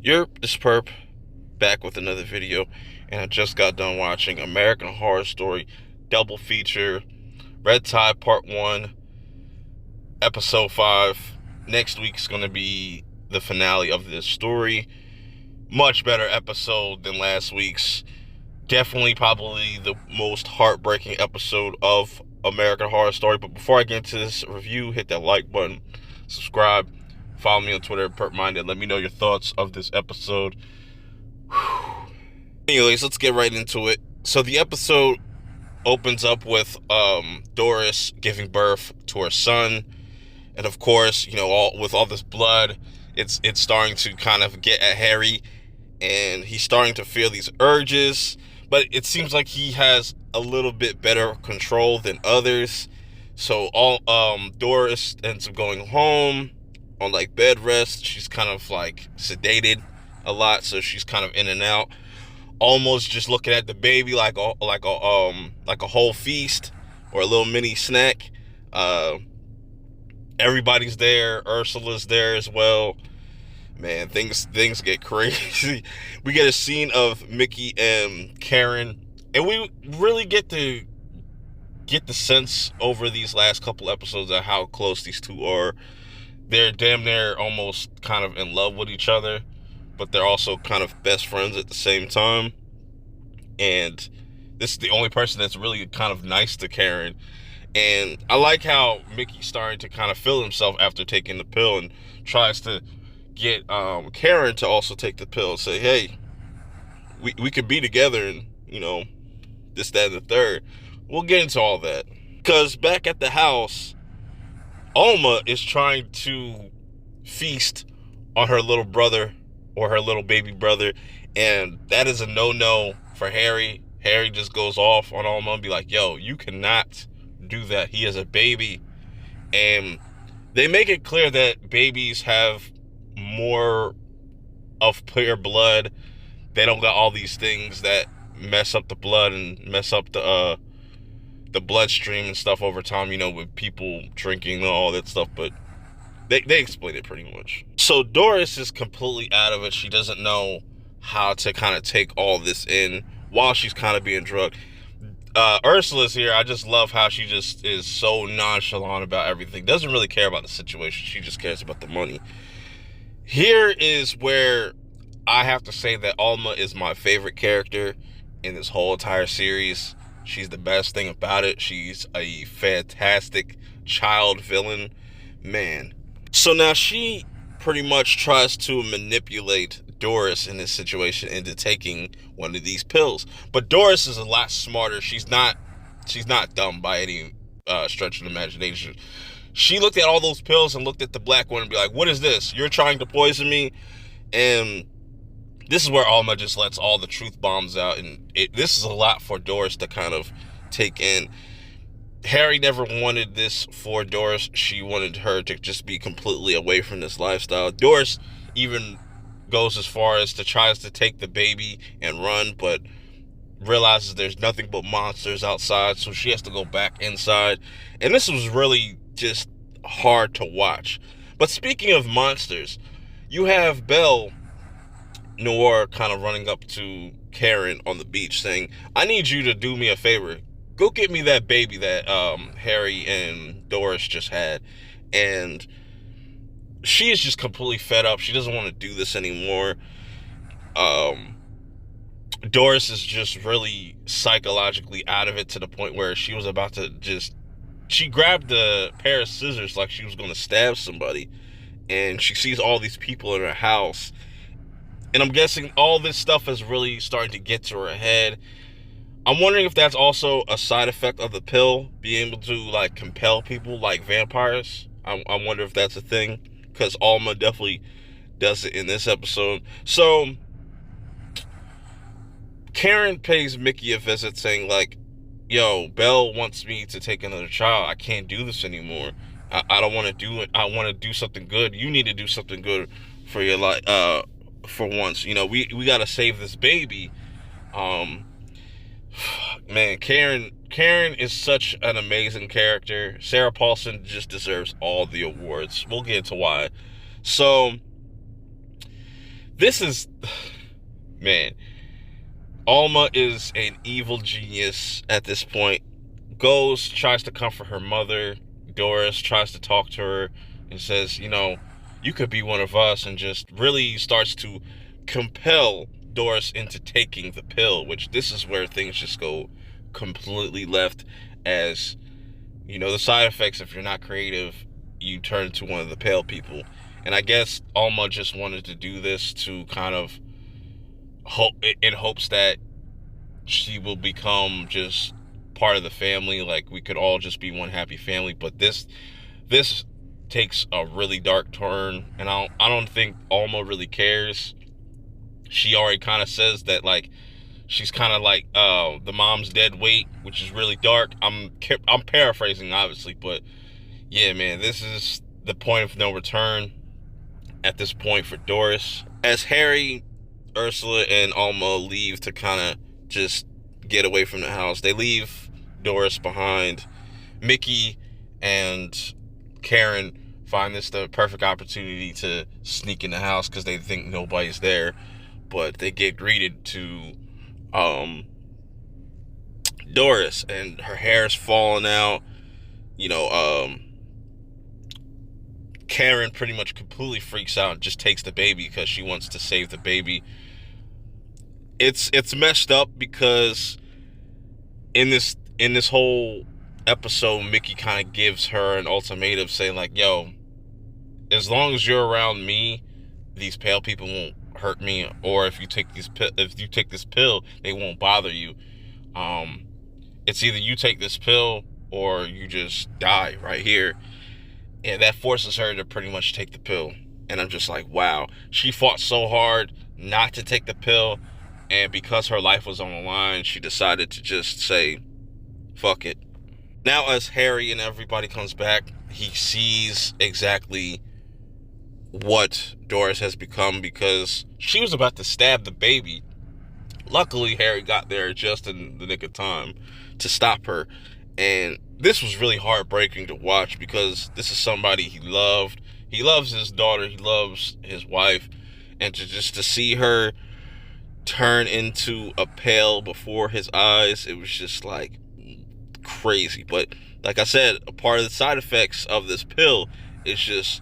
Yerp, this perp, back with another video, and I just got done watching American Horror Story double feature, Red Tide Part 1, Episode 5. Next week's going to be the finale of this story. Much better episode than last week's. Definitely probably the most heartbreaking episode of American Horror Story. But before I get into this review, hit that like button, subscribe, follow me on Twitter, perpminded. Let me know your thoughts of this episode. Anyways, let's get right into it. So the episode opens up with Doris giving birth to her son, and of course, with all this blood, it's starting to kind of get at Harry, and he's starting to feel these urges, but it seems like he has a little bit better control than others. So Doris ends up going home on like bed rest. She's kind of like sedated a lot, so she's kind of in and out, almost just looking at the baby like a whole feast or a little mini snack. Everybody's there. Ursula's there as well. Man, things get crazy. We get a scene of Mickey and Karen, and we really get the sense over these last couple episodes of how close these two are. They're damn near almost kind of in love with each other, but they're also kind of best friends at the same time. And this is the only person that's really kind of nice to Karen. And I like how Mickey's starting to kind of feel himself after taking the pill, and tries to get Karen to also take the pill and say, hey, we could be together, and this, that, and the third. We'll get into all that. Because back at the house, Alma is trying to feast on her little brother, or her little baby brother, and that is a no-no for Harry. Harry just goes off on Alma and be like, yo, you cannot do that. He is a baby. And they make it clear that babies have more of pure blood. They don't got all these things that mess up the blood and mess up the bloodstream and stuff over time, with people drinking and all that stuff. But they explain it pretty much. So Doris is completely out of it. She doesn't know how to kind of take all this in while she's kind of being drugged. Ursula's here. I just love how she just is so nonchalant about everything. Doesn't really care about the situation. She just cares about the money. Here is where I have to say that Alma is my favorite character in this whole entire series. She's the best thing about it. She's a fantastic child villain. Man. So now she pretty much tries to manipulate Doris in this situation into taking one of these pills. But Doris is a lot smarter. She's not dumb by any stretch of the imagination. She looked at all those pills and looked at the black one and be like, what is this? You're trying to poison me? And this is where Alma just lets all the truth bombs out. And this is a lot for Doris to kind of take in. Harry never wanted this for Doris. She wanted her to just be completely away from this lifestyle. Doris even goes as far as to tries to take the baby and run, but realizes there's nothing but monsters outside, so she has to go back inside. And this was really just hard to watch. But speaking of monsters, you have Belle Noir kind of running up to Karen on the beach saying, I need you to do me a favor. Go get me that baby that Harry and Doris just had. And she is just completely fed up. She doesn't want to do this anymore. Doris is just really psychologically out of it to the point where she was about to she grabbed a pair of scissors like she was going to stab somebody. And she sees all these people in her house. And I'm guessing all this stuff is really starting to get to her head. I'm wondering if that's also a side effect of the pill, being able to like compel people like vampires. I wonder if that's a thing, because Alma definitely does it in this episode. So Karen pays Mickey a visit saying like, yo, Belle wants me to take another child. I can't do this anymore. I don't want to do it. I want to do something good. You need to do something good for your life, for once. We got to save this baby. Man, Karen is such an amazing character. Sarah Paulson just deserves all the awards. We'll get into why. So This is, man, Alma is an evil genius at this point. Goes, tries to comfort her mother. Doris tries to talk to her and says, you could be one of us, and just really starts to compel Doris into taking the pill, which this is where things just go completely left. As the side effects, if you're not creative, you turn into one of the pale people. And I guess Alma just wanted to do this to kind of hope, in hopes that she will become just part of the family, like we could all just be one happy family. But this takes a really dark turn, and I don't think Alma really cares. She already kind of says that, like, she's kind of like the mom's dead weight, which is really dark. I'm paraphrasing, obviously, but yeah, man, this is the point of no return at this point for Doris. As Harry, Ursula, and Alma leave to kind of just get away from the house, they leave Doris behind. Mickey and Karen find this the perfect opportunity to sneak in the house because they think nobody's there, but they get greeted to Doris, and her hair's falling out. Karen pretty much completely freaks out and just takes the baby because she wants to save the baby. It's messed up because in this whole episode, Mickey kind of gives her an ultimatum, saying like, "Yo, as long as you're around me, these pale people won't hurt me, or if you take this pill, they won't bother you. It's either you take this pill or you just die right here." And that forces her to pretty much take the pill. And I'm just like, wow, she fought so hard not to take the pill, and because her life was on the line, she decided to just say, fuck it. Now, as Harry and everybody comes back, he sees exactly what Doris has become, because she was about to stab the baby. Luckily, Harry got there just in the nick of time to stop her. And this was really heartbreaking to watch, because this is somebody he loved. He loves his daughter. He loves his wife. And to see her turn into a pail before his eyes, it was just like crazy. But like I said, a part of the side effects of this pill is just,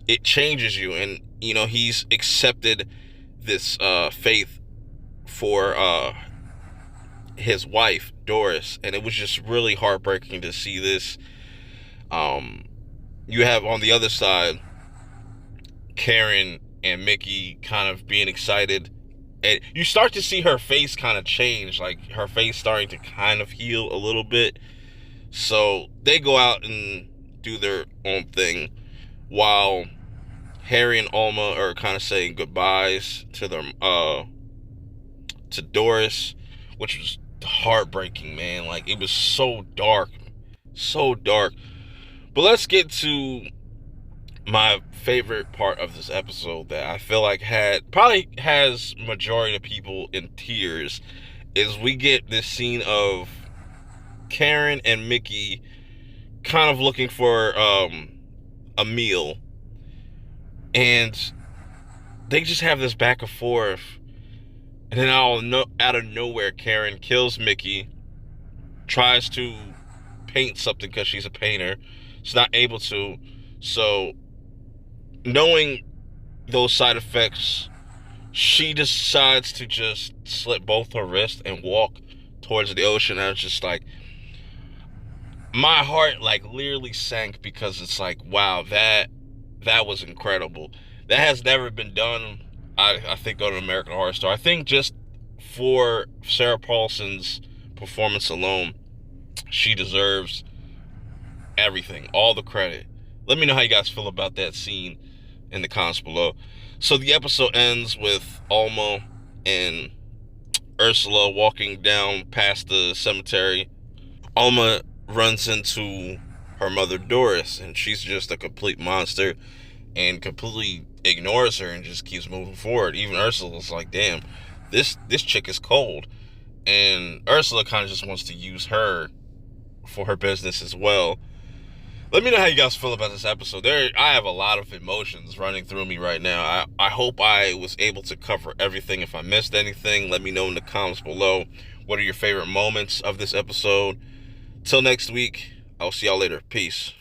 it changes you. And he's accepted this faith for his wife, Doris, and it was just really heartbreaking to see this. You have on the other side Karen and Mickey kind of being excited, and you start to see her face kind of change, like her face starting to kind of heal a little bit. So they go out and do their own thing, while Harry and Alma are kind of saying goodbyes to to Doris, which was heartbreaking, man. Like, it was so dark, so dark. But let's get to my favorite part of this episode, that I feel like probably has majority of people in tears, is we get this scene of Karen and Mickey kind of looking for a meal, and they just have this back and forth. And then out of nowhere, Karen kills Mickey, tries to paint something because she's a painter. She's not able to. So, knowing those side effects, she decides to just slit both her wrists and walk towards the ocean. And I was just like, my heart like literally sank, because it's like, wow, that was incredible. That has never been done, I think, on American Horror Story. I think just for Sarah Paulson's performance alone, she deserves everything, all the credit. Let me know how you guys feel about that scene in the comments below. So the episode ends with Alma and Ursula walking down past the cemetery. Alma runs into her mother, Doris, and she's just a complete monster and completely ignores her and just keeps moving forward. Even Ursula's like, damn, this chick is cold. And Ursula kind of just wants to use her for her business as well. Let me know how you guys feel about this episode. I have a lot of emotions running through me right now. I hope I was able to cover everything. If I missed anything, let me know in the comments below. What are your favorite moments of this episode? Till next week, I'll see y'all later. Peace.